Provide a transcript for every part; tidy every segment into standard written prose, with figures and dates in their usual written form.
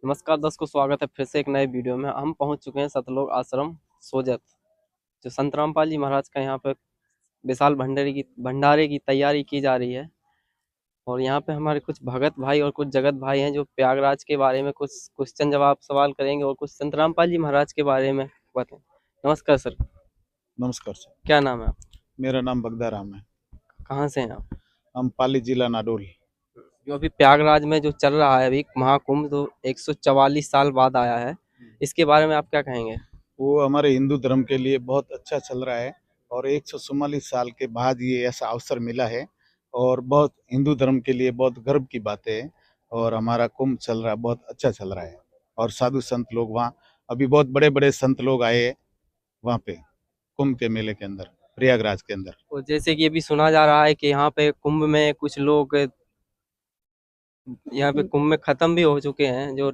नमस्कार दोस्तों, स्वागत है फिर से एक नए वीडियो में। हम पहुंच चुके हैं सतलोक आश्रम सोजत, जो संत रामपाल जी महाराज का यहाँ पे विशाल भंडारे की तैयारी की जा रही है। और यहाँ पे हमारे कुछ भगत भाई और कुछ जगत भाई हैं जो प्रयागराज के बारे में कुछ क्वेश्चन जवाब सवाल करेंगे और कुछ संत रामपाल जी महाराज के बारे में बताएं। नमस्कार सर। नमस्कार सर। क्या नाम है आप? मेरा नाम बगदा राम है। कहाँ से हैं आप? हम पाली जिला नाडोल। जो अभी प्रयागराज में जो चल रहा है अभी महाकुंभ, तो 144 साल बाद आया है, इसके बारे में आप क्या कहेंगे? वो हमारे हिंदू धर्म के लिए बहुत अच्छा चल रहा है और 144 साल के बाद ये ऐसा अवसर मिला है और बहुत हिंदू धर्म के लिए बहुत गर्व की बात है। और हमारा कुंभ चल रहा है, बहुत अच्छा चल रहा है और साधु संत लोग वहाँ, अभी बहुत बड़े बड़े संत लोग आए हैं वहाँ पे कुंभ के मेले के अंदर, प्रयागराज के अंदर। और जैसे कि अभी सुना जा रहा है कि यहाँ पे कुंभ में कुछ लोग यहाँ पे कुंभ में खत्म भी हो चुके हैं। जो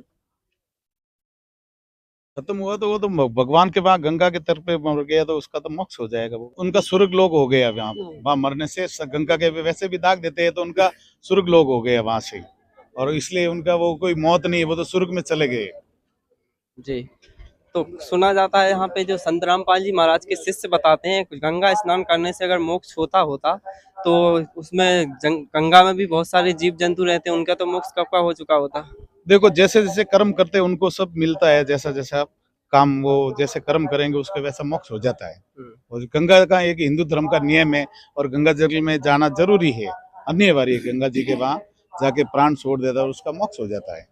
खत्म हुआ तो वो तो भगवान के वहाँ गंगा के तर पे मर गया तो उसका तो मोक्ष हो जाएगा, वो उनका स्वर्ग लोक हो गया। वहाँ मरने से गंगा के वैसे भी दाग देते हैं तो उनका स्वर्ग लोक हो गया वहां से, और इसलिए उनका वो कोई मौत नहीं है, वो तो स्वर्ग में चले गए। जी, तो सुना जाता है यहाँ पे जो संत रामपाल जी महाराज के शिष्य बताते हैं गंगा स्नान करने से अगर मोक्ष होता तो उसमें गंगा में भी बहुत सारे जीव जंतु रहते हैं, उनका तो मोक्ष कब का हो चुका होता। देखो, जैसे जैसे कर्म करते हैं उनको सब मिलता है, जैसा जैसा काम वो जैसे कर्म करेंगे उसका वैसा मोक्ष हो जाता है। और गंगा का एक हिंदू धर्म का नियम है और गंगा जल में जाना जरूरी है, अनिवार्य है। गंगा जी के वहाँ जाके प्राण छोड़ देता है और उसका मोक्ष हो जाता है।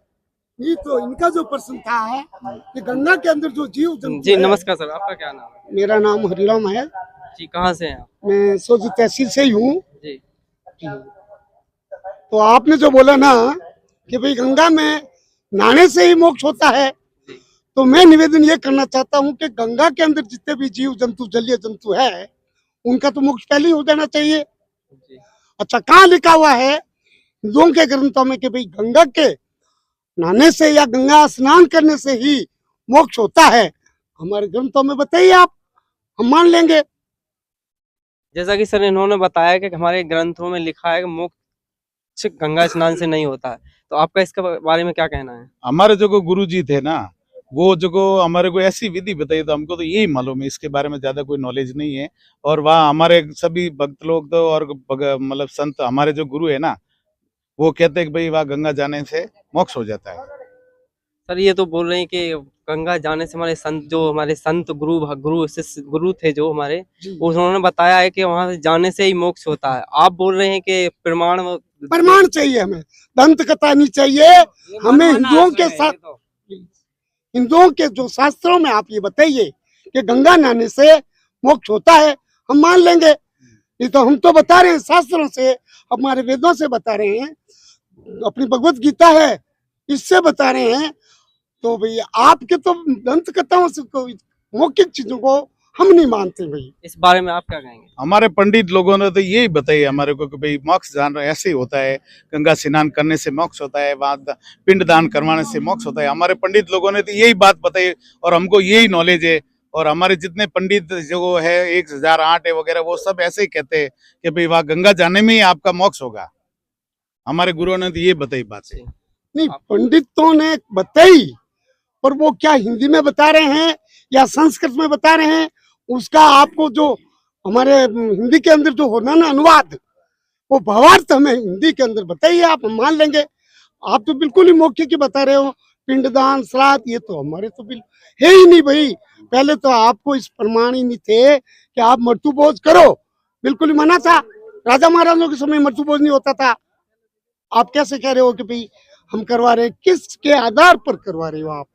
ये तो इनका जो प्रश्न था है कि गंगा के अंदर जो जीव जंतु जी नमस्कार सर, आपका क्या नाम है? मेरा नाम हरिराम है जी, कहाँ से हैं आप? मैं सोजत तहसील से ही हूँ जी। तो आपने जो बोला ना कि भाई गंगा में नहाने से ही मोक्ष होता है, तो मैं निवेदन ये करना चाहता हूँ कि गंगा के अंदर जितने भी जीव जंतु जलीय जंतु है उनका तो मोक्ष पहले ही हो जाना चाहिए। अच्छा, कहाँ लिखा हुआ है हिंदुओं के ग्रंथों में कि भाई गंगा के नहाने से या गंगा स्नान करने से ही मोक्ष होता है? हमारे ग्रंथों में बताइए आप, हम मान लेंगे। जैसा कि सर इन्होंने बताया कि हमारे ग्रंथों में लिखा है कि मोक्ष गंगा स्नान से नहीं होता है, तो आपका इसके बारे में क्या कहना है? हमारे जो गुरु जी थे ना, वो जो हमारे को ऐसी विधि बताई तो हमको तो यही मालूम है, इसके बारे में ज्यादा कोई नॉलेज नहीं है। और वहाँ हमारे सभी भक्त लोग तो और मतलब संत, हमारे जो गुरु है ना, वो कहते हैं कि भाई वहाँ गंगा जाने से मोक्ष हो जाता है। सर ये तो बोल रहे हैं कि गंगा जाने से हमारे संत गुरु थे जो हमारे, उन्होंने बताया है कि वहां से जाने से ही मोक्ष होता है। आप बोल रहे हैं कि प्रमाण चाहिए, हमें दंत कथा नहीं चाहिए, हमें हिंदुओं के साथ हिंदुओं के जो शास्त्रों में आप ये बताइए कि गंगा नहाने से मोक्ष होता है, हम मान लेंगे। ये तो हम तो बता रहे हैं शास्त्रों से, हमारे वेदों से बता रहे हैं, अपनी भगवत गीता है इससे बता रहे हैं। तो भाई आपके तो दंत कथाओं से मौखिक चीजों को हम नहीं मानते। भाई इस बारे में आप क्या कहेंगे? हमारे पंडित लोगों ने तो यही बताई हमारे को कि भाई मोक्ष जान ऐसे ही होता है, गंगा स्नान करने से मोक्ष होता है, वहाँ पिंड दान करवाने से मोक्ष होता है। हमारे पंडित लोगों ने तो यही बात बताई और हमको यही नॉलेज है। और हमारे जितने पंडित जो है 1008 है वगैरह, वो सब ऐसे ही कहते हैं कि भाई वहाँ गंगा जाने में ही आपका मोक्ष होगा। हमारे गुरुओं ने तो ये बताई बात है। नहीं, पंडितों ने बताई, और वो क्या हिंदी में बता रहे हैं या संस्कृत में बता रहे हैं, उसका आपको जो हमारे हिंदी के अंदर जो होना ना अनुवाद, वो भावार्थ हमें हिंदी के अंदर बताइए, आप हम मान लेंगे। आप तो बिल्कुल ही मौके की बता रहे हो, पिंडदान श्राद्ध, ये तो हमारे तो बिल्कुल है ही नहीं भाई। पहले तो आपको इस प्रमाण ही नहीं थे कि आप मृत्यु भोज करो, बिल्कुल ही मना था। राजा महाराजों के समय मृत्यु भोज नहीं होता था। आप कैसे कह रहे हो कि भाई हम करवा रहे हैं? किसके आधार पर करवा रहे हो आप?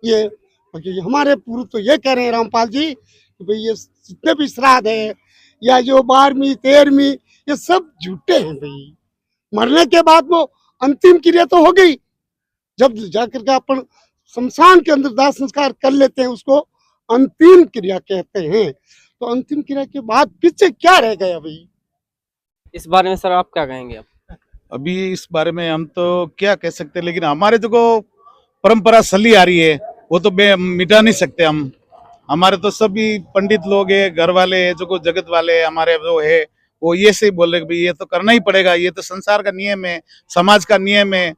ये हमारे पूर्व तो ये कह रहे हैं रामपाल जी कि भाई ये जितने भी श्राद्ध है या जो 12वीं 13वीं, ये सब झूठे हैं भाई। मरने के बाद वो अंतिम क्रिया तो हो गई, जब जाकर के अपन शमशान के अंदर दाह संस्कार कर लेते हैं, उसको अंतिम क्रिया कहते हैं। तो अंतिम क्रिया के बाद पीछे क्या रह गया भाई? इस बारे में सर आप क्या कहेंगे? आप अभी इस बारे में हम तो क्या कह सकते हैं, लेकिन हमारे जो परंपरा चली आ रही है वो तो मिटा नहीं सकते हम। हमारे तो सभी पंडित लोग हैं, घर वाले हैं, जो जगत वाले हमारे जो है, वो ये से ही बोल रहे कि भाई ये तो करना ही पड़ेगा, ये तो संसार का नियम है, समाज का नियम है,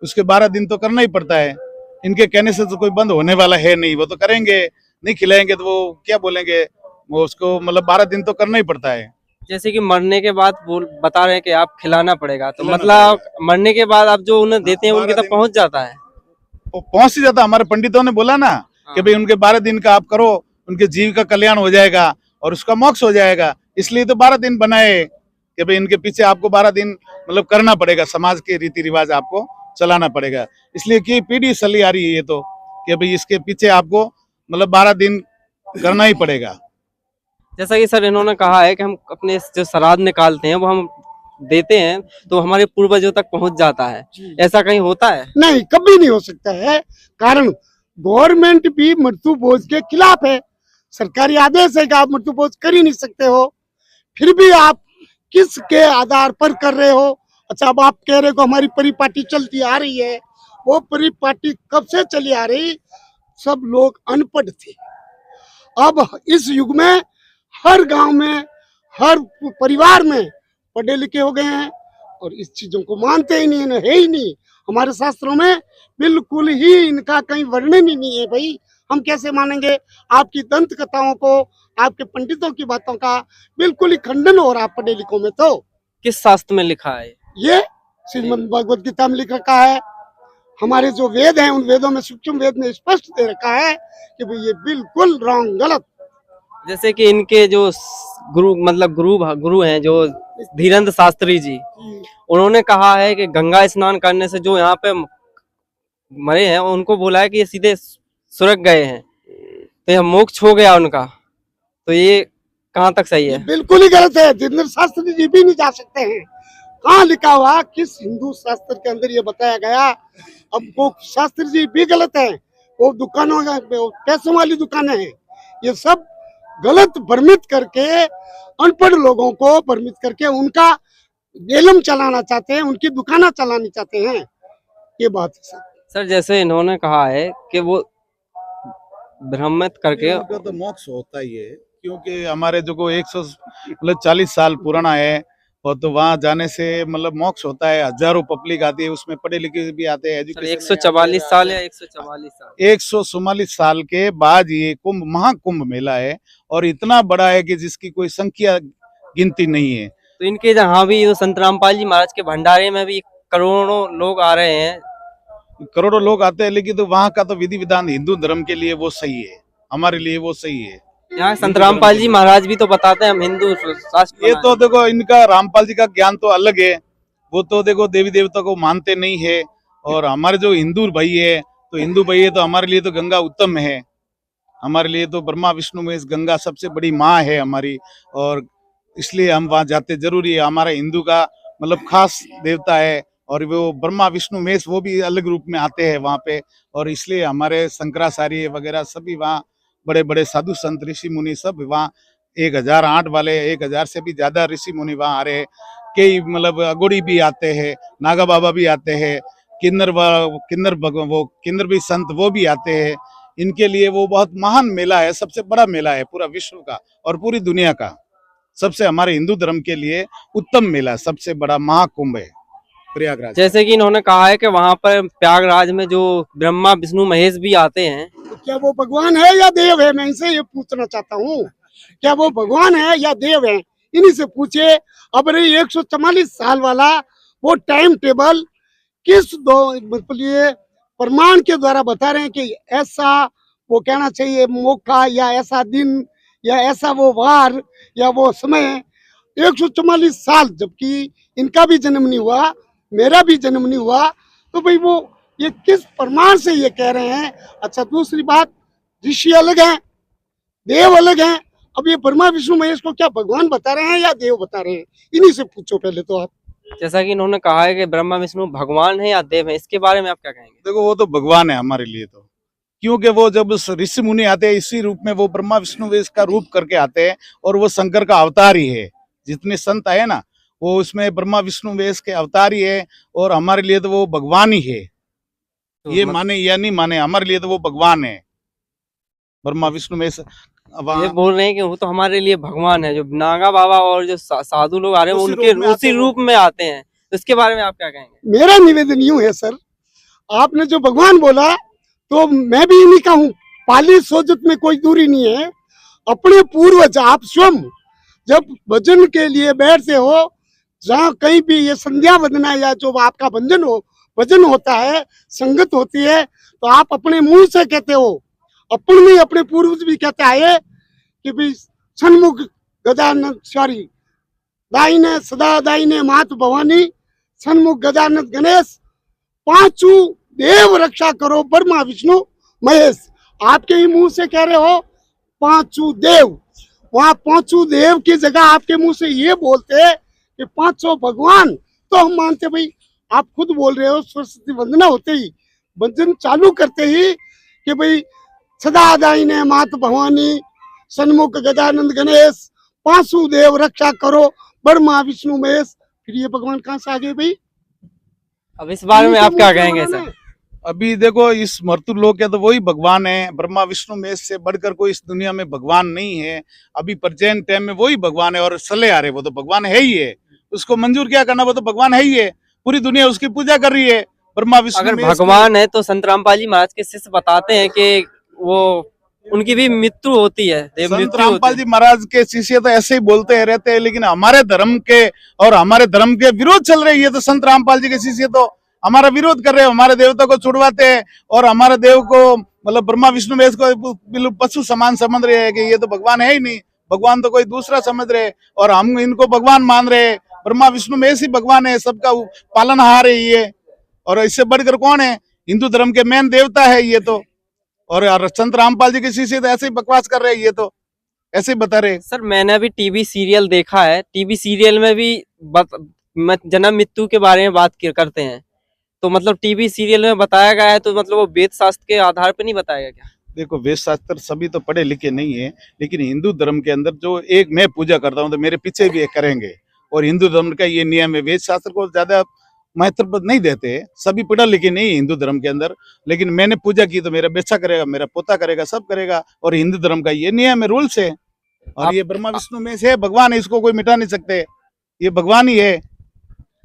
उसके 12 दिन तो करना ही पड़ता है। इनके कहने से तो कोई बंद होने वाला है नहीं, वो तो करेंगे, नहीं खिलाएंगे तो वो क्या बोलेंगे, वो उसको मतलब 12 दिन तो करना ही पड़ता है। जैसे कि मरने के बाद बोल बता रहे हैं कि आप खिलाना पड़ेगा, तो खिलाना मतलब मरने के बाद आप जो उन्हें देते हैं उनके 12 तक पहुंच जाता है। वो पहुंच ही जाता। हमारे पंडितों ने बोला ना कि भाई उनके 12 दिन का आप करो, उनके जीव का कल्याण हो जाएगा और उसका मोक्ष हो जाएगा, इसलिए तो 12 दिन बनाए कि भाई इनके पीछे आपको 12 दिन मतलब करना पड़ेगा, समाज के रीति रिवाज आपको चलाना पड़ेगा, इसलिए कि पीढ़ी चली आ रही है ये तो कि भाई इसके पीछे आपको मतलब 12 दिन करना ही पड़ेगा। जैसा कि सर इन्होंने कहा है कि हम अपने जो श्राद्ध निकालते हैं वो हम देते हैं तो हमारे पूर्वजों तक पहुंच जाता है, ऐसा कहीं होता है? नहीं, कभी नहीं हो सकता है। कारण गवर्नमेंट भी मृत्यु भोज के खिलाफ है। सरकारी आदेश है कि आप मृत्यु भोज कर ही नहीं सकते हो, फिर भी आप किसके आधार पर कर रहे हो? अच्छा, अब आप कह रहे हो हमारी परिपाटी चलती आ रही है, वो परिपाटी कब से चली आ रही? सब लोग अनपढ़ थे। अब इस युग में हर गांव में, हर परिवार में पढ़े लिखे हो गए हैं और इस चीजों को मानते ही नहीं, है ही नहीं। हमारे शास्त्रों में बिल्कुल ही इनका कहीं वर्णन ही नहीं है। भाई हम कैसे मानेंगे? आपकी दंत कथाओं को, आपके पंडितों की बातों का बिल्कुल ही खंडन हो रहा पढ़े लिखों में। तो किस शास्त्र में लिखा है? ये श्रीमद् भगवद गीता में लिख रखा है। हमारे जो वेद हैं उन वेदों में, सूक्ष्म वेद में स्पष्ट दे रखा है कि भाई ये बिल्कुल रॉन्ग, गलत। जैसे कि इनके जो गुरु हैं जो धीरेन्द्र शास्त्री जी, उन्होंने कहा है कि गंगा स्नान करने से जो यहाँ पे मरे हैं उनको बोला है कि ये सीधे स्वर्ग गए हैं, तो यह मोक्ष हो गया उनका, तो ये कहाँ तक सही है? बिल्कुल ही गलत है। धीरेन्द्र शास्त्री जी भी नहीं जा सकते हैं। कहाँ लिखा हुआ, किस हिंदू शास्त्र के अंदर ये बताया गया? अब वो शास्त्री जी भी गलत है। वो दुकानों का, पैसों वाली दुकानें हैं, ये सब गलत भ्रमित करके, अनपढ़ लोगों को भ्रमित करके उनका बेलम चलाना चाहते हैं, उनकी दुकाना चलानी चाहते हैं। ये बात है सर। जैसे इन्होंने कहा है कि वो भ्रमित करके उनका तो मोक्ष होता ही है, क्योंकि हमारे जो को 140 साल पुराना है, और तो वहाँ जाने से मतलब मोक्ष होता है। हजारों पब्लिक आती है, उसमें पढ़े लिखे भी आते हैं, एजुकेशन 144 साल या 144 साल 144 साल के बाद ये कुंभ, महाकुंभ मेला है और इतना बड़ा है कि जिसकी कोई संख्या गिनती नहीं है। तो इनके जहाँ भी तो संत रामपाल जी महाराज के भंडारे में भी करोड़ों लोग आ रहे हैं। करोड़ों लोग आते हैं, लेकिन तो वहाँ का तो विधि विधान हिंदू धर्म के लिए वो सही है, हमारे लिए वो सही है। यहाँ संत रामपाल जी महाराज भी तो बताते हैं हम हिंदू शास्त्र। ये तो देखो इनका रामपाल जी का ज्ञान तो अलग है, वो तो देखो देवी देवता को मानते नहीं है। और हमारे जो हिंदू भाई है, तो हिंदू भाई है तो हमारे लिए तो गंगा उत्तम है, हमारे लिए तो ब्रह्मा विष्णु में गंगा सबसे बड़ी माँ है हमारी, और इसलिए हम वहाँ जाते जरूरी है। हमारा हिंदू का मतलब खास देवता है, और वो ब्रह्मा विष्णु महेश वो भी अलग रूप में आते हैं वहाँ पे, और इसलिए हमारे शंकराचार्य वगैरह सभी वहाँ बड़े बड़े साधु संत ऋषि मुनि सब वहाँ 1008 वाले 1000 से भी ज्यादा ऋषि मुनि वहाँ आ रहे हैं। कई मतलब अगोड़ी भी आते हैं, नागा बाबा भी आते हैं, किन्नर भी संत वो भी आते हैं। इनके लिए वो बहुत महान मेला है, सबसे बड़ा मेला है पूरा विश्व का और पूरी दुनिया का, सबसे हमारे हिंदू धर्म के लिए उत्तम मेला, सबसे बड़ा महाकुंभ है प्रयागराज। जैसे कि इन्होंने कहा है कि वहाँ पर प्रयागराज में जो ब्रह्मा विष्णु महेश भी आते हैं, तो क्या वो भगवान है या देव है? मैं इनसे ये पूछना चाहता हूँ, क्या वो भगवान है या देव है? इन्हीं से पूछिए। अब रही 144 साल वाला वो टाइम टेबल किस दो मतलब ये प्रमाण के द्वारा बता रहे हैं कि ऐसा वो कहना चाहिए मौका, या ऐसा दिन, या ऐसा वो वार, या वो समय 144 साल, जबकि इनका भी जन्म नहीं हुआ, मेरा भी जन्म नहीं हुआ, तो भाई वो ये किस प्रमाण से ये कह रहे हैं? अच्छा, दूसरी बात, ऋषि अलग हैं, देव अलग हैं। अब ये ब्रह्मा विष्णु महेश को क्या भगवान बता रहे हैं या देव बता रहे हैं? इन्हीं से पूछो पहले तो आप। जैसा कि इन्होंने कहा है कि ब्रह्मा विष्णु भगवान है या देव है, इसके बारे में आप क्या कहेंगे? देखो वो तो भगवान है हमारे लिए तो, क्योंकि वो जब ऋषि मुनि आते हैं इसी रूप में, वो ब्रह्मा विष्णु वेश का रूप करके आते हैं, और वो शंकर का अवतार ही है। जितने संत आए ना वो उसमें ब्रह्मा विष्णु वेश के अवतार ही है, और हमारे लिए तो वो भगवान ही है। तो ये माने या नहीं माने, हमारे लिए तो वो भगवान है, ब्रह्मा विष्णु वेश। ये बोल रहे हैं कि वो तो हमारे लिए भगवान है। जो नागा बाबा और जो साधु लोग आ रहे हैं उनके उसी रूप में आते हैं, तो इसके बारे में आप क्या कहेंगे? मेरा निवेदन यूं है सर, आपने जो भगवान बोला तो मैं भी इन्हीं का हूँ। पाली सोजत में कोई दूरी नहीं है। अपने पूर्वज आप स्वयं जब भजन के लिए बैठते हो, जहाँ कहीं भी ये संध्या वंदना या जो आपका भजन होता है, संगत होती है, तो आप अपने मुंह से कहते हो, अपने अपने पूर्वज भी कहते आए कि भाई सन्मुख गजानन सॉरी दाहिने सदा दाहिने मात भवानी, सन्मुख गजानन गणेश, पांचों देव रक्षा करो ब्रह्मा विष्णु महेश। आपके ही मुंह से कह रहे हो पांचों देव। वहां पांचों देव की जगह आपके मुंह से ये बोलते कि पांचों भगवान, तो हम मानते भाई आप खुद बोल रहे हो। सरस्वती वंदना होते ही, भजन चालू करते ही कि भाई सदा दाहिने मात भवानी, सन्मुख गजानंद गणेश, पांचों देव रक्षा करो ब्रह्मा विष्णु महेश। फिर ये भगवान कहाँ से आ गए भाई? अब इस बारे में आप क्या कहेंगे सर? अभी देखो इस मृत्यु लोक के तो वही भगवान है, ब्रह्मा विष्णु महेश से बढ़कर कोई इस दुनिया में भगवान नहीं है। अभी प्रेजेंट टाइम में वही भगवान है और चले आ रहे, वो तो भगवान है ही है। उसको मंजूर क्या करना, वो तो भगवान है ही है। पूरी दुनिया उसकी पूजा कर रही है, ब्रह्मा विष्णु अगर महेश भगवान है तो संत रामपाल जी महाराज के शिष्य बताते हैं कि वो उनकी भी मृत्यु होती है, देव संत मृत्यु होती रामपाल है। जी महाराज के शिष्य तो ऐसे ही बोलते हैं रहते हैं, लेकिन हमारे धर्म के और हमारे धर्म के विरोध चल रही है। तो संत रामपाल जी के शिष्य तो हमारा विरोध कर रहे हैं, हमारे देवता को छुड़वाते हैं और हमारे देव को मतलब ब्रह्मा विष्णु महेश को पशु समान समझ रहे हैं कि ये तो भगवान है ही नहीं, भगवान तो कोई दूसरा समझ रहे हैं और हम इनको भगवान मान रहे हैं। ब्रह्मा विष्णु महेश ही भगवान है, सबका पालनहार है ये, और इससे बढ़कर कौन है? हिंदू धर्म के मेन देवता है ये तो। और संत रामपाल जी के शिष्य तो ऐसे ही बकवास कर रहे हैं, ये तो ऐसे ही बता रहे। सर मैंने अभी टीवी सीरियल देखा है, टीवी सीरियल में भी जन्म मृत्यु के बारे में बात करते हैं, तो मतलब टीवी सीरियल में बताया गया है, तो मतलब वो वेद शास्त्र के आधार पर नहीं बताया गया क्या? देखो वेद शास्त्र सभी तो पढ़े लिखे नहीं है, लेकिन हिंदू धर्म के अंदर जो एक मैं पूजा करता हूँ तो मेरे पीछे भी एक करेंगे, और हिंदू धर्म का ये नियम है। वेद शास्त्र को ज्यादा महत्व नहीं देते, सभी पढ़ा लिखे नहीं है हिंदू धर्म के अंदर, लेकिन मैंने पूजा की तो मेरा बेटा करेगा, मेरा पोता करेगा, सब करेगा, और हिंदू धर्म का ये नियम है, रूल्स है। और ये ब्रह्मा विष्णु में से भगवान है, इसको कोई मिटा नहीं सकते, ये भगवान ही है।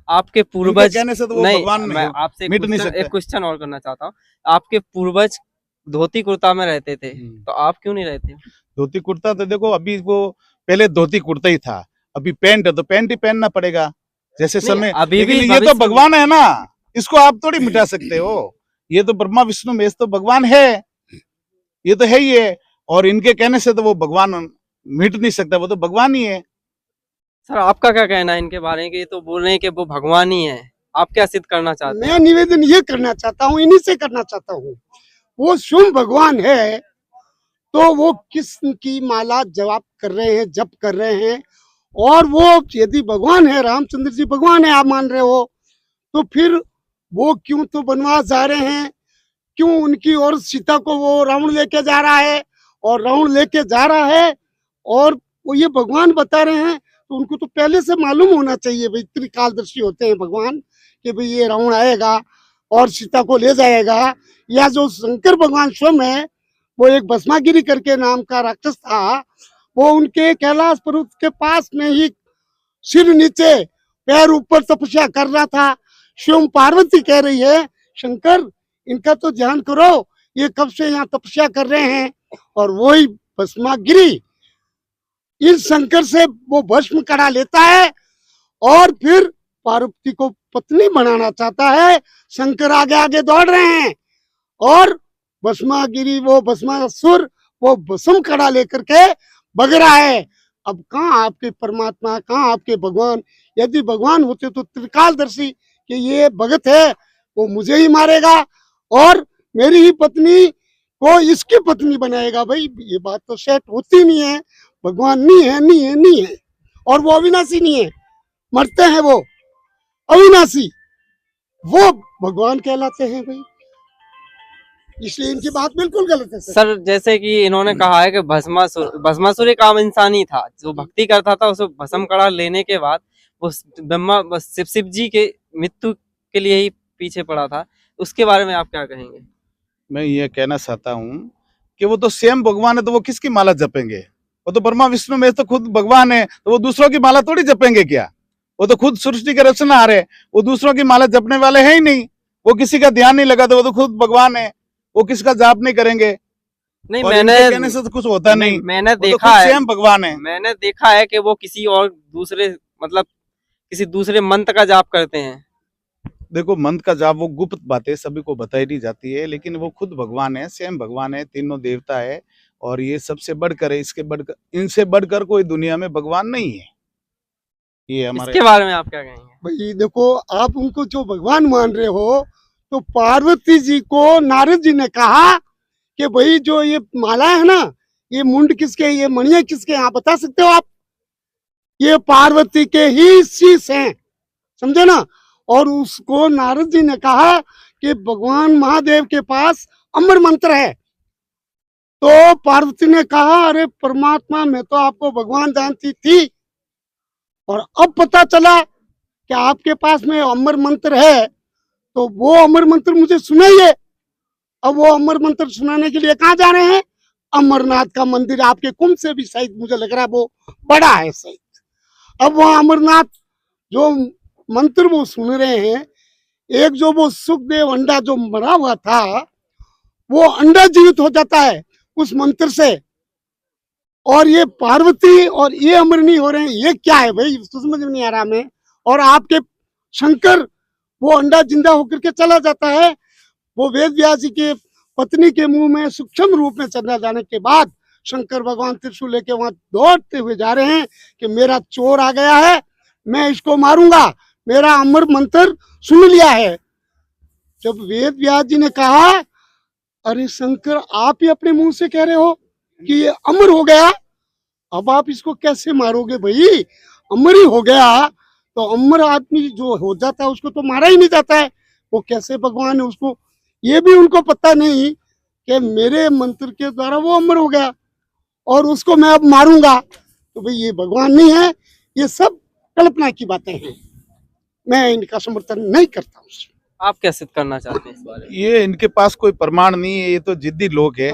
आपके पूर्वज कहने से तो वो नहीं, भगवान मैं आपसे मिट नहीं सकता। एक क्वेश्चन और करना चाहता हूँ। आपके पूर्वज धोती कुर्ता में रहते थे, तो आप क्यों नहीं रहते? धोती कुर्ता तो देखो अभी वो पहले धोती कुर्ता ही था, अभी पैंट है तो पैंट ही पहनना पड़ेगा जैसे समय। अभी भी लेकिन ये तो भगवान है ना, इसको आप थोड़ी मिटा सकते हो। ये तो ब्रह्मा विष्णु महेश तो भगवान है, ये तो है ही है, और इनके कहने से तो वो भगवान मिट नहीं सकता, वो तो भगवान ही है। सर आपका क्या कहना है इनके बारे में? कि तो बोल रहे हैं कि वो भगवान ही है, आप क्या सिद्ध करना चाहते हैं? मैं निवेदन ये करना चाहता हूँ, इन्हीं से करना चाहता हूँ, वो स्वयं भगवान है तो वो किस की माला जवाब कर रहे हैं, जप कर रहे हैं, और वो यदि भगवान है, रामचंद्र जी भगवान है आप मान रहे हो, तो फिर वो क्यों तो वनवास जा रहे हैं? क्यों उनकी और सीता को वो रावण लेके जा रहा है, और रावण लेके जा रहा है और वो ये भगवान बता रहे हैं, तो उनको तो पहले से मालूम होना चाहिए भाई, त्रिकालदर्शी होते हैं भगवान, कि भाई ये रावण आएगा और सीता को ले जाएगा। या जो शंकर भगवान स्वयं है, वो एक भस्मागिरी करके नाम का राक्षस था, वो उनके कैलाश पर्वत के पास में ही सिर नीचे पैर ऊपर तपस्या कर रहा था। स्वयं पार्वती कह रही है शंकर इनका तो ध्यान करो, ये कब से यहाँ तपस्या कर रहे हैं, और वही भस्मागिरी इस शंकर से वो भस्म करा लेता है और फिर पार्वती को पत्नी बनाना चाहता है। शंकर आगे आगे दौड़ रहे हैं और भस्मागिरी वो भस्मासुर वो भस्म कड़ा लेकर के भग रहा है। अब कहाँ आपके परमात्मा, कहाँ आपके भगवान? यदि भगवान होते तो त्रिकालदर्शी कि ये भगत है वो मुझे ही मारेगा और मेरी ही पत्नी को इसकी पत्नी बनाएगा। भाई ये बात तो सेट होती नहीं है। भगवान नहीं है, नहीं है, नहीं है, और वो अविनाशी नहीं है, मरते हैं वो अविनाशी, वो भगवान कहलाते हैं भाई, इसलिए इनकी बात बिल्कुल गलत है सर। जैसे कि इन्होंने कहा है कि भस्मासुर एक आम इंसानी था जो भक्ति करता था, उसे भस्म कड़ा लेने के बाद वो ब्रह्मा शिव जी के मृत्यु के लिए ही पीछे पड़ा था, उसके बारे में आप क्या कहेंगे? मैं ये कहना चाहता हूँ कि वो तो स्वयं भगवान है, तो वो किसकी माला जपेंगे? वो तो ब्रह्मा विष्णु में तो खुद भगवान है, तो वो दूसरों की माला थोड़ी जपेंगे क्या? वो तो खुद सृष्टि के रचनहार है, वो दूसरों की माला जपने वाले हैं ही नहीं, वो किसी का ध्यान नहीं लगाते, वो तो खुद भगवान है, वो किसका जाप नहीं करेंगे? नहीं, और मैंने इनके कहने से तो कुछ होता नहीं। मैंने वो तो देखा खुद है, स्वयं भगवान है। मैंने देखा है कि वो किसी और दूसरे मतलब किसी दूसरे मंत्र का जाप करते हैं। देखो, मंत्र का जाप वो गुप्त बातें सभी को बताई नहीं जाती है, लेकिन वो खुद भगवान है, स्वयं भगवान है, तीनों देवता है, और ये सबसे बढ़कर है। इसके बढ़कर, इनसे बढ़कर कोई दुनिया में भगवान नहीं है। ये हमारे इसके बारे में आप क्या कहेंगे? भाई देखो, आप उनको जो भगवान मान रहे हो, तो पार्वती जी को नारद जी ने कहा कि भाई जो ये माला है ना, ये मुंड किसके, ये मणियां किसके, आप बता सकते हो आप? ये पार्वती के ही शीश हैं, समझे ना। और उसको नारद जी ने कहा कि भगवान महादेव के पास अमर मंत्र है। तो पार्वती ने कहा, अरे परमात्मा, मैं तो आपको भगवान जानती थी, और अब पता चला कि आपके पास में अमर मंत्र है, तो वो अमर मंत्र मुझे सुनाइए। अब वो अमर मंत्र सुनाने के लिए कहाँ जा रहे हैं? अमरनाथ का मंदिर आपके कुंभ से भी शायद मुझे लग रहा है वो बड़ा है शायद। अब वहाँ अमरनाथ जो मंत्र वो सुन रहे हैं, एक जो वो सुखदेव अंडा जो मरा हुआ था, वो अंडा जीवित हो जाता है उस मंत्र से। और ये पार्वती और ये अमर नहीं हो रहे हैं, ये क्या है भाई? समझ में नहीं आ रहा हमें। और आपके शंकर, वो अंडा जिंदा होकर के चला जाता है। वो वेद व्यास जी के पत्नी के मुंह में सूक्ष्म रूप में चला जाने के बाद शंकर भगवान त्रिशूल लेके वहां दौड़ते हुए जा रहे हैं कि मेरा चोर आ गया है, मैं इसको मारूंगा, मेरा अमर मंत्र सुन लिया है। जब वेद व्यास जी ने कहा, अरे शंकर, आप ही अपने मुंह से कह रहे हो कि ये अमर हो गया, अब आप इसको कैसे मारोगे भाई? अमर ही हो गया, तो अमर आदमी जो हो जाता है उसको तो मारा ही नहीं जाता है। वो कैसे भगवान है? उसको ये भी उनको पता नहीं कि मेरे मंत्र के द्वारा वो अमर हो गया और उसको मैं अब मारूंगा, तो भाई ये भगवान नहीं है, ये सब कल्पना की बातें हैं। मैं इनका समर्थन नहीं करता हूँ। आप क्या सिद्ध करना चाहते हैं इस बारे में? ये इनके पास कोई प्रमाण नहीं है, ये तो जिद्दी लोग है।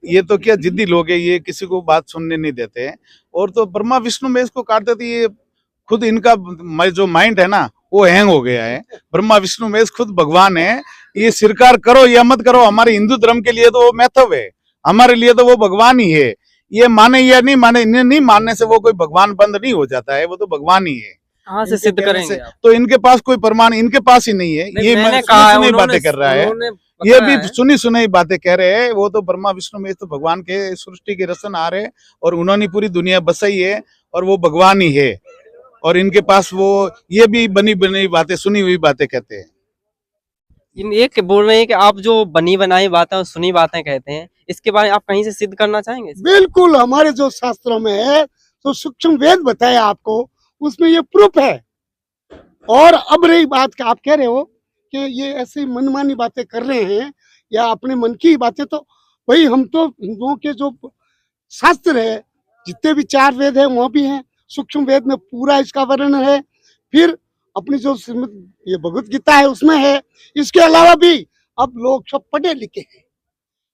ये तो क्या जिद्दी लोग है, ये किसी को बात सुनने नहीं देते हैं। और तो ब्रह्मा विष्णु में इसको काटते थे, ये खुद इनका जो माइंड है ना, वो हैंग हो गया है। ब्रह्मा विष्णु में खुद भगवान है। ये स्वीकार करो या मत करो, हमारे हिंदू धर्म के लिए तो वो महत्व है, हमारे लिए तो वो भगवान ही है। ये माने या नहीं माने, इन्हें नहीं मानने से वो कोई भगवान बंद नहीं हो जाता है, वो तो भगवान ही है। कहाँ से सिद्ध करेंगे आप? तो इनके पास कोई प्रमाण इनके पास ही नहीं है। ये मैंने कहा है, सुनी बातें कर रहा है, ये भी है। सुनी सुनाई बातें कह रहे हैं। वो तो ब्रह्मा विष्णु में तो भगवान के सृष्टि के रचन आ रहे, और उन्होंने पूरी दुनिया बसाई है, और वो भगवान ही है। और इनके पास वो ये भी बनी बनी बातें, सुनी हुई बातें कहते हैं। ये बोल रहे हैं कि आप जो बनी बनाई बातें और सुनी बातें कहते हैं, इसके बारे में आप कहीं से सिद्ध करना चाहेंगे? बिल्कुल, हमारे जो शास्त्रों में है, तो सूक्ष्म वेद बताया आपको, उसमें ये प्रूफ है। और अब रही बात कि आप कह रहे हो कि ये ऐसी मनमानी बातें कर रहे हैं या अपने मन की बातें, तो भाई हम तो हिंदुओं के जो शास्त्र है, जितने भी 4 वेद है वहाँ भी है, सूक्ष्म वेद में पूरा इसका वर्णन है। फिर अपनी जो ये भगवत गीता है उसमें है। इसके अलावा भी अब लोग सब पढ़े लिखे हैं,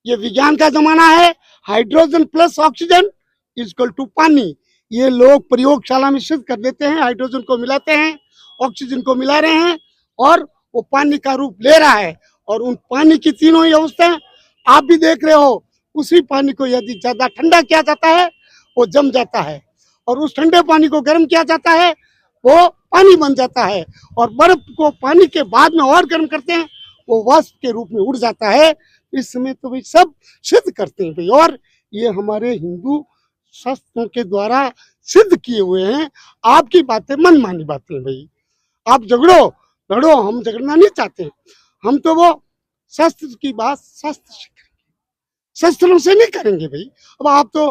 ये विज्ञान का जमाना है। Hydrogen plus oxygen equal to पानी, ये लोग प्रयोगशाला में सिद्ध कर देते हैं। हाइड्रोजन को मिलाते हैं, ऑक्सीजन को मिला रहे हैं, और वो पानी का रूप ले रहा है। और उन पानी की तीनों ही अवस्थाएं आप भी देख रहे हो। उसी पानी को यदि ज्यादा ठंडा किया जाता है, वो जम जाता है, और उस ठंडे पानी को गर्म किया जाता है, वो पानी बन जाता है। और बर्फ को पानी के बाद में और गर्म करते हैं, वो वाष्प के रूप में उड़ जाता है। इस समय तो भाई सब सिद्ध करते हैं भाई, और ये हमारे हिंदू शास्त्रों के द्वारा सिद्ध किए हुए हैं। आपकी बातें मनमानी बातें भाई, आप झगड़ो लड़ो, हम झगड़ना नहीं चाहते। हम तो वो शास्त्र की बात शास्त्र से करेंगे, शस्त्रों से नहीं करेंगे भाई। अब आप तो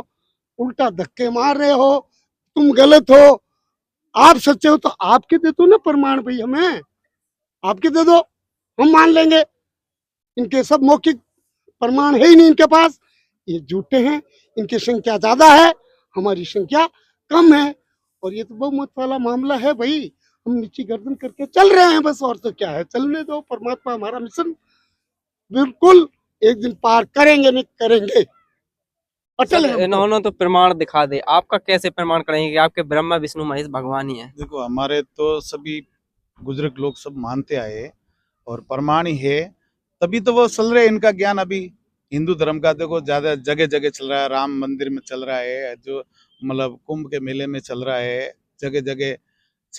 उल्टा धक्के मार रहे हो, तुम गलत हो, आप सच्चे हो, तो आपके दे दो ना प्रमाण भाई, हमें आपके दे दो, हम मान लेंगे। इनके सब मौखिक प्रमाण है ही नहीं इनके पास, ये झूठे हैं। इनकी संख्या ज्यादा है, हमारी संख्या कम है, और ये तो बहुमत वाला मामला है भाई। हम नीची गर्दन करके चल रहे हैं बस, और तो क्या है, चलने दो। परमात्मा हमारा मिशन बिल्कुल एक दिन पार करेंगे, नहीं करेंगे, अटल है। इन्होंने तो प्रमाण दिखा दे, आपका कैसे प्रमाण करेंगे कि आपके ब्रह्मा विष्णु महेश भगवान ही है? देखो, हमारे तो सभी बुजुर्ग लोग सब मानते आए, और प्रमाण ही है। तभी तो वो चल रहे हैं इनका ज्ञान। अभी हिंदू धर्म का देखो ज्यादा जगह जगह चल रहा है, राम मंदिर में चल रहा है, जो मतलब कुंभ के मेले में चल रहा है, जगह जगह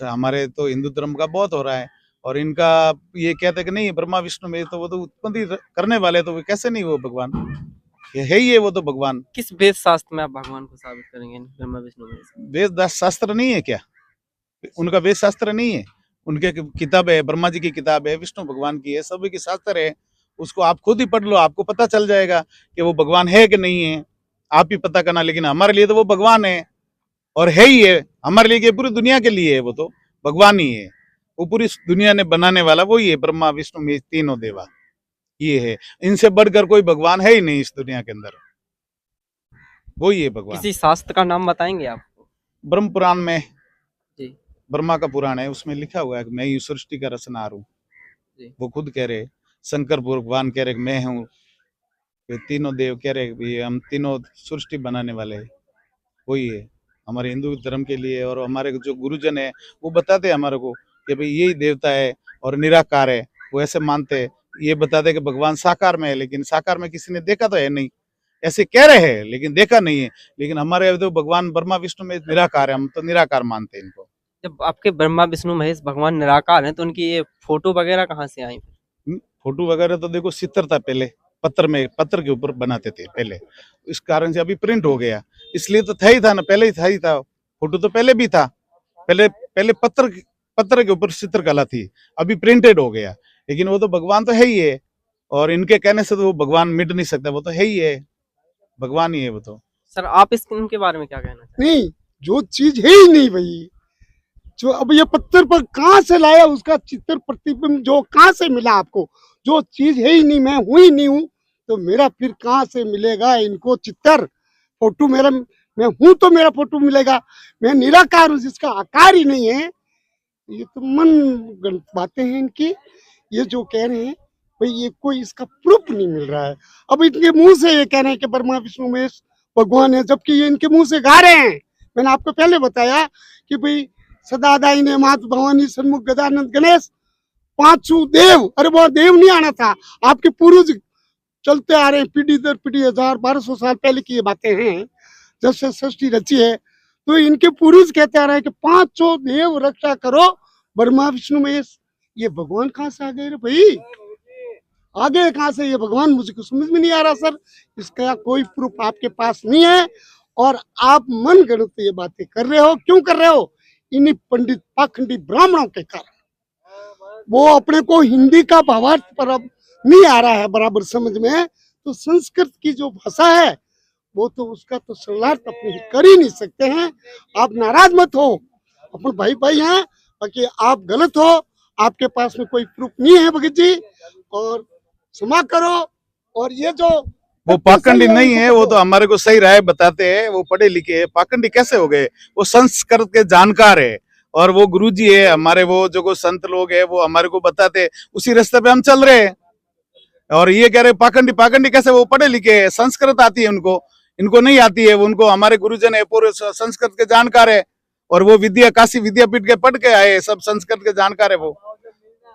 हमारे तो हिंदू धर्म का बहुत हो रहा है। और इनका ये कहते हैं कि नहीं ब्रह्मा विष्णु में, तो वो तो उत्पत्ति करने वाले, तो वो कैसे नहीं वो भगवान, ये है ही है वो तो भगवान। किस वेद शास्त्र में आप भगवान को साबित करेंगे ब्रह्मा विष्णु महेश? वेद शास्त्र नहीं है क्या? उनका वेद शास्त्र नहीं है? उनके किताब है, ब्रह्मा जी की किताब है, विष्णु भगवान की है, सभी की शास्त्र है। उसको आप खुद ही पढ़ लो, आपको पता चल जाएगा कि वो भगवान है कि नहीं है, आप ही पता करना। लेकिन हमारे लिए तो वो भगवान है और है ही है, हमारे लिए पूरी दुनिया के लिए है, वो तो भगवान ही है। वो पूरी दुनिया ने बनाने वाला वही है, ब्रह्मा विष्णु में तीनों देवा ये है। इनसे बढ़कर कोई भगवान है ही नहीं इस दुनिया के अंदर, वही है भगवान। किसी शास्त्र का नाम बताएंगे आप? ब्रह्म पुराण में जी ब्रह्मा का पुराण है, उसमें लिखा हुआ है कि मैं ही सृष्टि का रचनहार हूँ। जी। वो खुद कह रहे, शंकर भगवान कह रहे कि मैं हूँ, ये तीनों देव कह रहे कि हम तीनों सृष्टि बनाने वाले हैं। वही है हमारे हिंदू धर्म के लिए। और हमारे जो गुरुजन है वो बताते हैं हमारे को कि भाई यही देवता है और निराकार है, वो ऐसे मानते हैं। ये बताते कि भगवान साकार में है, लेकिन साकार में किसी ने देखा तो है नहीं, ऐसे कह रहे हैं लेकिन देखा नहीं है। लेकिन हमारे तो भगवान ब्रह्मा विष्णु में निराकार है, हम तो निराकार मानते हैं इनको। जब आपके ब्रह्मा विष्णु महेश भगवान निराकार हैं तो उनकी ये फोटो वगैरह कहाँ से आई? फोटो वगैरह तो देखो चित्र था पहले, पत्थर के ऊपर बनाते थे पहले, इस कारण से अभी प्रिंट हो गया, इसलिए तो था ही था ना, पहले ही था ही था। फोटो तो पहले भी था, पहले पहले पत्थर के ऊपर चित्रकला थी, अभी प्रिंटेड हो गया। लेकिन वो तो भगवान तो है ही है, और इनके कहने से तो वो भगवान मिट नहीं सकता, वो तो है ही है, भगवान ही है वो तो। सर आप इनके बारे में क्या कहना चाहते हैं? नहीं, जो चीज है ही नहीं भाई, जो अब ये पत्थर पर कहाँ से लाया, उसका चित्र प्रतिबिंब जो कहाँ से मिला आपको? जो चीज है ही नहीं, मैं हूं ही नहीं हूँ, तो मेरा फिर कहाँ से मिलेगा इनको चित्र? फोटो मेरा, मैं हूं तो मेरा फोटो मिलेगा, मैं निराकार हूँ जिसका आकार ही नहीं है। ये तो मन गणित बातें हैं इनकी, ये जो कह रहे हैं भाई, ये कोई इसका प्रूफ नहीं मिल रहा है। अब इनके मुंह से ये कह रहे हैं कि ब्रह्मा विष्णु महेश भगवान है, जबकि ये इनके मुंह से गा रहे हैं। मैंने आपको पहले बताया कि भाई सदादाई ने मात भवानी सन्मुख गदानंद गणेश पांचों देव, अरे वो देव नहीं आना था, आपके पूर्वज चलते आ रहे हैं पीढ़ी दर पीढ़ी, 1200 साल पहले की ये बातें हैं, जब से सृष्टि रची है। तो इनके पूर्वज कहते आ रहे हैं कि पांचों देव रक्षा करो, ब्रह्मा विष्णु महेश। ये भगवान कहाँ से आ गए रे भाई? आगे कहाँ से ये भगवान, मुझे कुछ समझ में नहीं आ रहा सर। इसका कोई प्रूफ आपके पास नहीं है, और आप मन गणित ये बातें कर रहे हो। क्यों कर रहे हो? इन्हीं पंडित पाखंडी ब्राह्मणों के कारण। वो अपने को हिंदी का भावार्थ पर अब नहीं आ रहा है बराबर समझ में, तो संस्कृत की जो भाषा है वो तो उसका तो सरलार्थ अपने कर ही नहीं सकते हैं। आप नाराज मत हो, अपन भाई भाई हैं, बाकी आप गलत हो, आपके पास में कोई प्रूफ नहीं है भगत जी, और क्षमा करो। और ये जो वो पाखंडी नहीं है, वो तो हमारे को सही राय बताते हैं, वो पढ़े लिखे हैं। पाखंडी कैसे हो गए? वो संस्कृत के जानकार है, और वो गुरुजी है हमारे, वो जो संत लोग है वो हमारे को बताते, उसी रास्ते पे हम चल रहे हैं। और ये कह रहे पाखंडी, पाखंडी कैसे? वो पढ़े लिखे है, संस्कृत आती है उनको, इनको नहीं आती है। उनको हमारे गुरुजन है पूरे संस्कृत के जानकार है, और वो विद्या काशी विद्यापीठ के पढ़ के आए, सब संस्कृत के जानकार है वो।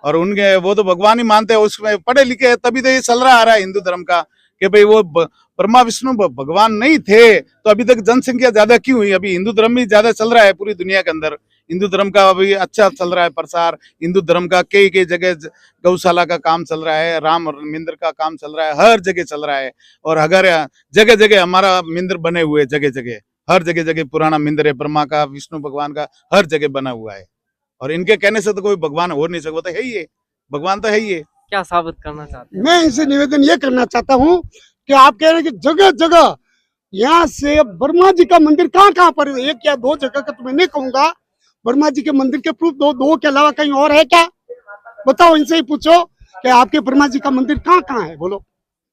और उनके वो तो भगवान ही मानते हैं, उसमें पढ़े लिखे हैं, तभी तो ये चल रहा आ रहा है हिंदू धर्म का कि भाई वो ब्रह्मा विष्णु भगवान नहीं थे तो अभी तक जनसंख्या ज्यादा क्यों हुई? अभी हिंदू धर्म ही ज्यादा चल रहा है पूरी दुनिया के अंदर। हिंदू धर्म का अभी अच्छा चल रहा है प्रसार, हिंदू धर्म का कई जगह गौशाला का काम चल रहा है, राम मंदिर का काम चल रहा है, हर जगह चल रहा है। और अगर जगह जगह हमारा मंदिर बने हुए, जगह जगह, हर जगह जगह पुराना मंदिर है ब्रह्मा का, विष्णु भगवान का, हर जगह बना हुआ है। और इनके कहने से तो कोई भगवान हो नहीं सकता, तो है ही है, भगवान तो है ही है। क्या साबित करना चाहते हैं? मैं इनसे निवेदन ये करना चाहता हूँ कि आप कह रहे हैं कि जगह जगह यहाँ से ब्रह्मा जी का मंदिर कहाँ कहाँ पर, एक या दो जगह का तो मैं नहीं कहूंगा, ब्रह्मा जी के मंदिर के प्रूफ दो के अलावा कहीं और है क्या? बताओ, इनसे ही पूछो कि आपके ब्रह्मा जी का मंदिर कहाँ कहाँ है, बोलो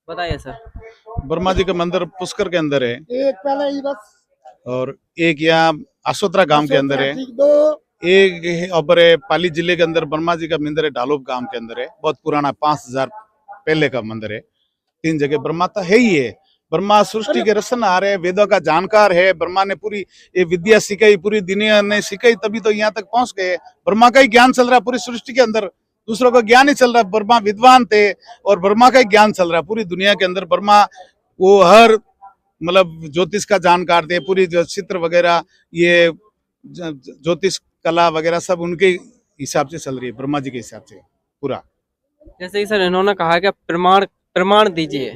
बताइए सर। ब्रह्मा जी का मंदिर पुष्कर के अंदर है, एक पहले ही बस, और एक यहाँ अशोत्रा गांव के अंदर है, ठीक, दो एक ऊपर पाली जिले के अंदर ब्रह्मा जी का मंदिर है, ढालोब गांव के अंदर है, बहुत पुराना 5000 पहले का मंदिर है। 3 जगह ब्रह्मा तो है ही है। ब्रह्मा सृष्टि के रचनहार है, वेदों का जानकार है, ब्रह्मा ने पूरी ये विद्या सिखाई, पूरी दुनिया ने सिखाई, तभी तो यहाँ तक पहुंच गए। ब्रह्मा का ही ज्ञान चल रहा है पूरी सृष्टि के अंदर, दूसरों का ज्ञान ही चल रहा है। ब्रह्मा विद्वान थे और ब्रह्मा का ही ज्ञान चल रहा है पूरी दुनिया के अंदर। ब्रह्मा वो हर मतलब ज्योतिष का जानकार थे, पूरी जो चित्र वगैरह ये ज्योतिष कला वगैरह सब उनके हिसाब से चल रही है, ब्रह्मा जी के हिसाब से पूरा। जैसे कि सर इन्होंने कहा कि प्रमाण प्रमाण दीजिए,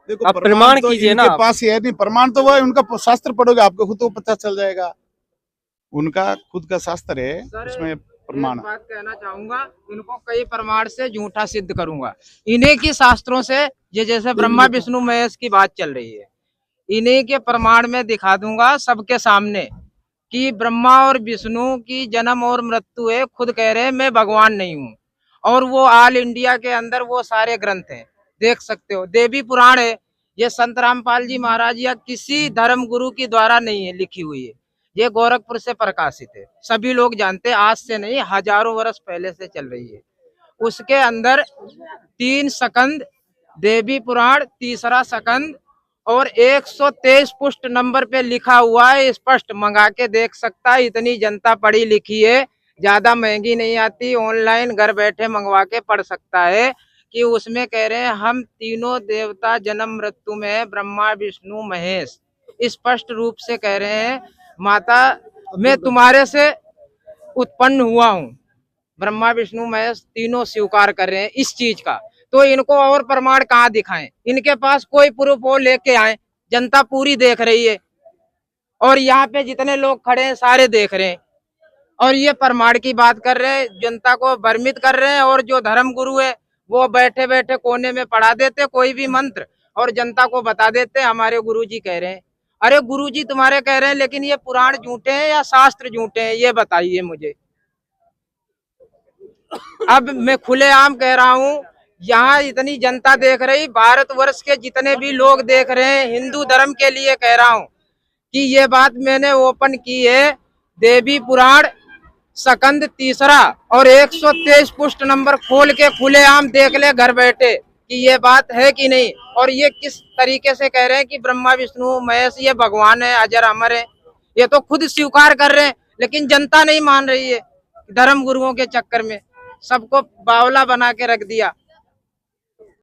देखो आप प्रमाण तो कीजिए ना इनके आप। पास ही है नहीं, प्रमाण तो वो है, उनका शास्त्र पढ़ोगे आपको खुद तो पता चल जाएगा। उनका खुद का शास्त्र है, उसमें प्रमाण। एक बात कहना चाहूंगा, इनको कई प्रमाण से झूठा सिद्ध करूंगा। इन्हीं की शास्त्रों से, ये जैसे ब्रह्मा विष्णु महेश की बात चल रही है, इन्हीं के प्रमाण में दिखा दूंगा सबके सामने कि ब्रह्मा और विष्णु की जन्म और मृत्यु है। खुद कह रहे हैं मैं भगवान नहीं हूँ। और वो ऑल इंडिया के अंदर वो सारे ग्रंथ हैं, देख सकते हो। देवी पुराण है, ये संत रामपाल जी महाराज या किसी धर्म गुरु की द्वारा नहीं है लिखी हुई है, ये गोरखपुर से प्रकाशित है। सभी लोग जानते हैं, आज से नहीं हजारों वर्ष पहले से चल रही है। उसके अंदर 3 स्कंद देवी पुराण, तीसरा स्कंद और 123 पुष्ट नंबर पे लिखा हुआ है, स्पष्ट मंगा के देख सकता है। इतनी जनता पढ़ी लिखी है, ज्यादा महंगी नहीं आती, ऑनलाइन घर बैठे मंगवा के पढ़ सकता है कि उसमें कह रहे हैं हम तीनों देवता जन्म मृत्यु में है, ब्रह्मा विष्णु महेश। स्पष्ट रूप से कह रहे हैं माता मैं तुम्हारे से उत्पन्न हुआ हूँ। ब्रह्मा विष्णु महेश तीनों स्वीकार कर रहे हैं इस चीज का। तो इनको और प्रमाण कहाँ दिखाएं? इनके पास कोई प्रूफ हो लेके आए, जनता पूरी देख रही है और यहाँ पे जितने लोग खड़े हैं सारे देख रहे हैं और ये प्रमाण की बात कर रहे हैं, जनता को भ्रमित कर रहे हैं। और जो धर्म गुरु है वो बैठे बैठे कोने में पढ़ा देते कोई भी मंत्र और जनता को बता देते हमारे गुरुजी कह रहे हैं। अरे गुरुजी तुम्हारे कह रहे हैं, लेकिन ये पुराण झूठे हैं या शास्त्र झूठे हैं, ये बताइए मुझे। अब मैं खुलेआम कह रहा हूँ, यहाँ इतनी जनता देख रही, भारतवर्ष के जितने भी लोग देख रहे हैं, हिंदू धर्म के लिए कह रहा हूँ कि ये बात मैंने ओपन की है। देवी पुराण स्कंद तीसरा और 123 पुष्ट नंबर खोल के खुलेआम देख ले घर बैठे कि ये बात है कि नहीं। और ये किस तरीके से कह रहे हैं कि ब्रह्मा विष्णु महेश ये भगवान है, अजर अमर है, ये तो खुद स्वीकार कर रहे हैं, लेकिन जनता नहीं मान रही है। धर्म गुरुओं के चक्कर में सबको बावला बना के रख दिया।